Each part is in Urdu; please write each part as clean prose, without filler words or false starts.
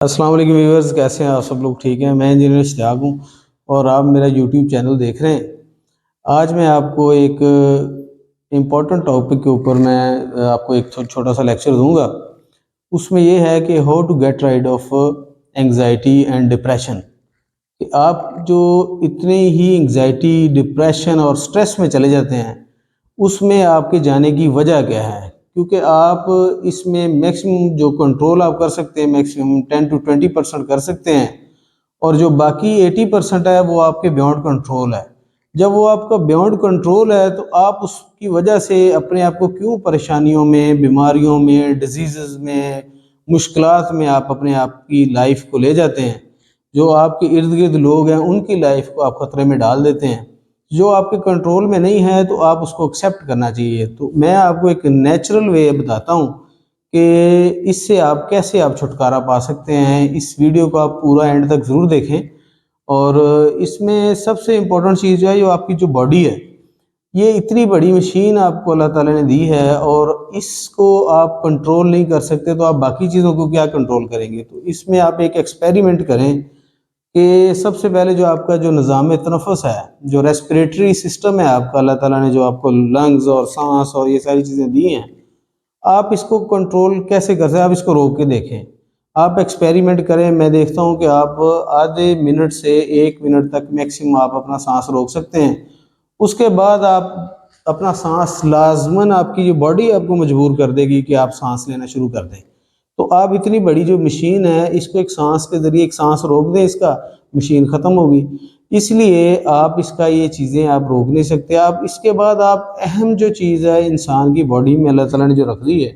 السلام علیکم ویورز، کیسے ہیں آپ سب لوگ؟ ٹھیک ہیں؟ میں انجینئر اشتیاق ہوں اور آپ میرا یوٹیوب چینل دیکھ رہے ہیں۔ آج میں آپ کو ایک امپورٹنٹ ٹاپک کے اوپر میں آپ کو ایک چھوٹا سا لیکچر دوں گا۔ اس میں یہ ہے کہ how to get rid of anxiety and depression, کہ آپ جو اتنے ہی اینگزائٹی، ڈپریشن اور سٹریس میں چلے جاتے ہیں، اس میں آپ کے جانے کی وجہ کیا ہے؟ کیونکہ آپ اس میں میکسیمم جو کنٹرول آپ کر سکتے ہیں، میکسیمم 10 to 20% کر سکتے ہیں، اور جو باقی 80% ہے وہ آپ کے بیونڈ کنٹرول ہے۔ جب وہ آپ کا بیونڈ کنٹرول ہے تو آپ اس کی وجہ سے اپنے آپ کو کیوں پریشانیوں میں، بیماریوں میں، ڈیزیزز میں، مشکلات میں آپ اپنے آپ کی لائف کو لے جاتے ہیں؟ جو آپ کے ارد گرد لوگ ہیں ان کی لائف کو آپ خطرے میں ڈال دیتے ہیں۔ جو آپ کے کنٹرول میں نہیں ہے تو آپ اس کو ایکسیپٹ کرنا چاہیے۔ تو میں آپ کو ایک نیچرل وے بتاتا ہوں کہ اس سے آپ کیسے چھٹکارا پا سکتے ہیں۔ اس ویڈیو کو آپ پورا اینڈ تک ضرور دیکھیں۔ اور اس میں سب سے امپورٹنٹ چیز جو ہے، جو آپ کی جو باڈی ہے، یہ اتنی بڑی مشین آپ کو اللہ تعالیٰ نے دی ہے، اور اس کو آپ کنٹرول نہیں کر سکتے تو آپ باقی چیزوں کو کیا کنٹرول کریں گے؟ تو اس میں آپ ایک ایکسپیریمنٹ کریں کہ سب سے پہلے جو آپ کا جو نظام تنفس ہے، جو ریسپریٹری سسٹم ہے آپ کا، اللہ تعالیٰ نے جو آپ کو لنگز اور سانس اور یہ ساری چیزیں دی ہیں، آپ اس کو کنٹرول کیسے کر سکتے ہیں؟ آپ اس کو روک کے دیکھیں، آپ ایکسپیریمنٹ کریں۔ میں دیکھتا ہوں کہ آپ آدھے منٹ سے 1 منٹ تک میکسیمم آپ اپنا سانس روک سکتے ہیں۔ اس کے بعد آپ اپنا سانس لازماً، آپ کی جو باڈی آپ کو مجبور کر دے گی کہ آپ سانس لینا شروع کر دیں۔ تو آپ اتنی بڑی جو مشین ہے، اس کو ایک سانس کے ذریعے ایک سانس روک دیں، اس کا مشین ختم ہوگی۔ اس لیے آپ اس کا یہ چیزیں آپ روک نہیں سکتے۔ آپ اس کے بعد آپ اہم جو چیز ہے انسان کی باڈی میں اللہ تعالیٰ نے جو رکھ دی ہے،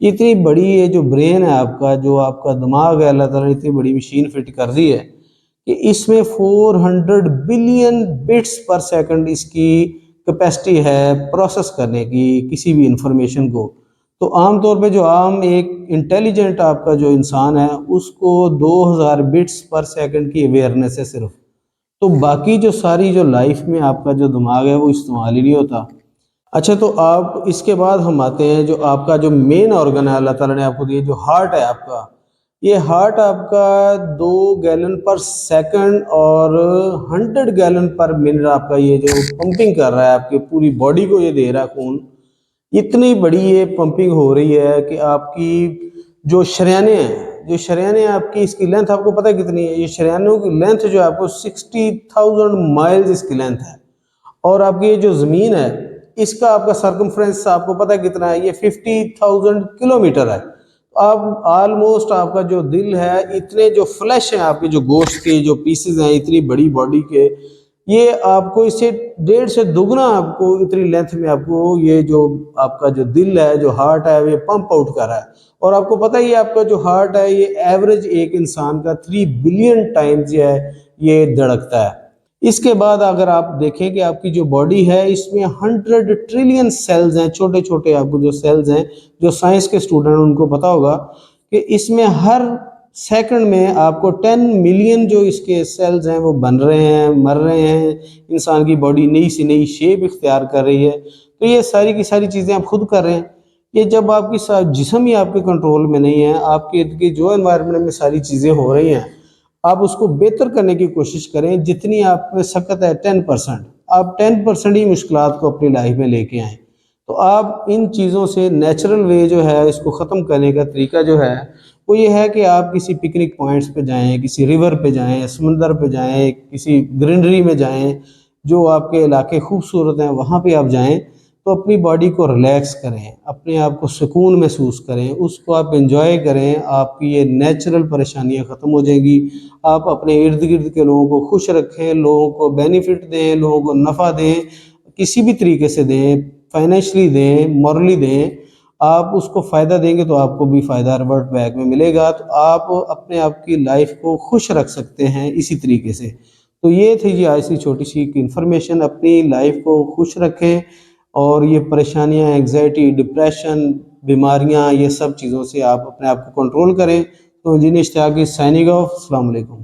اتنی بڑی یہ جو برین ہے آپ کا، جو آپ کا دماغ ہے، اللہ تعالیٰ نے اتنی بڑی مشین فٹ کر دی ہے کہ اس میں 400 بلین بٹس پر سیکنڈ اس کی کیپیسٹی ہے پروسیس کرنے کی کسی بھی انفارمیشن کو۔ تو عام طور پہ جو عام ایک انٹیلیجنٹ آپ کا جو انسان ہے، اس کو 2000 بٹس پر سیکنڈ کی اویئرنیس ہے صرف۔ تو باقی جو ساری جو لائف میں آپ کا جو دماغ ہے وہ استعمال ہی نہیں ہوتا۔ اچھا، تو آپ اس کے بعد ہم آتے ہیں جو آپ کا جو مین آرگن ہے اللہ تعالیٰ نے آپ کو دیا، جو ہارٹ ہے آپ کا۔ یہ ہارٹ آپ کا 2 گیلن پر سیکنڈ اور 100 گیلن پر منٹ آپ کا یہ جو پمپنگ کر رہا ہے، آپ کی پوری باڈی کو یہ دے رہا ہے خون۔ اتنی بڑی یہ پمپنگ ہو رہی ہے کہ آپ کی جو شریانے ہیں آپ کی، اس کی لینتھ آپ کو پتہ کتنی ہے؟ یہ شریانوں کی لینتھ جو ہے آپ کو 60,000 مائلز اس کی لینتھ ہے۔ اور آپ کی یہ جو زمین ہے، اس کا آپ کا سرکمفرنس آپ کو پتہ کتنا ہے؟ یہ 50,000 کلومیٹر ہے۔ آپ آلموسٹ آپ کا جو دل ہے، اتنے جو فلیش ہیں آپ کے، جو گوشت کے جو پیسز ہیں اتنی بڑی باڈی کے، یہ آپ کو اس سے 1.5 سے دگنا آپ کو اتنی لینتھ میں آپ کو یہ جو آپ کا جو دل ہے، جو ہارٹ ہے، یہ پمپ آؤٹ کر رہا ہے۔ اور آپ کو پتہ ہی آپ کا جو ہارٹ ہے، یہ ایوریج ایک انسان کا 3 بلین ٹائمز یہ دھڑکتا ہے۔ اس کے بعد اگر آپ دیکھیں کہ آپ کی جو باڈی ہے، اس میں 100 ٹریلین سیلز ہیں، چھوٹے چھوٹے آپ کو جو سیلز ہیں، جو سائنس کے اسٹوڈنٹ ان کو پتہ ہوگا کہ اس میں ہر سیکنڈ میں آپ کو 10 ملین جو اس کے سیلز ہیں وہ بن رہے ہیں، مر رہے ہیں۔ انسان کی باڈی نئی سے نئی شیپ اختیار کر رہی ہے۔ تو یہ ساری کی ساری چیزیں آپ خود کر رہے ہیں۔ یہ جب آپ کی جسم ہی آپ کے کنٹرول میں نہیں ہے، آپ کے جو انوائرمنٹ میں ساری چیزیں ہو رہی ہیں، آپ اس کو بہتر کرنے کی کوشش کریں۔ جتنی آپ میں سکت ہے 10%، آپ 10% ہی مشکلات کو اپنی لائف میں لے کے آئیں۔ تو آپ ان چیزوں سے نیچرل وے جو ہے اس کو ختم کرنے کا طریقہ جو ہے وہ یہ ہے کہ آپ کسی پکنک پوائنٹس پہ جائیں، کسی ریور پہ جائیں، سمندر پہ جائیں، کسی گرینری میں جائیں، جو آپ کے علاقے خوبصورت ہیں وہاں پہ آپ جائیں۔ تو اپنی باڈی کو ریلیکس کریں، اپنے آپ کو سکون محسوس کریں، اس کو آپ انجوائے کریں۔ آپ کی یہ نیچرل پریشانیاں ختم ہو جائیں گی۔ آپ اپنے ارد گرد کے لوگوں کو خوش رکھیں، لوگوں کو بینیفٹ دیں، لوگوں کو نفع دیں، کسی بھی طریقے سے دیں، فائنینشلی دیں، مورلی دیں۔ آپ اس کو فائدہ دیں گے تو آپ کو بھی فائدہ ریورٹ بیک میں ملے گا۔ تو آپ اپنے آپ کی لائف کو خوش رکھ سکتے ہیں اسی طریقے سے۔ تو یہ تھی جی آج سی چھوٹی سی انفارمیشن۔ اپنی لائف کو خوش رکھیں، اور یہ پریشانیاں، انگزائٹی، ڈپریشن، بیماریاں، یہ سب چیزوں سے آپ اپنے آپ کو کنٹرول کریں۔ تو انجینئر اشتیاق سائننگ آف۔ السلام علیکم۔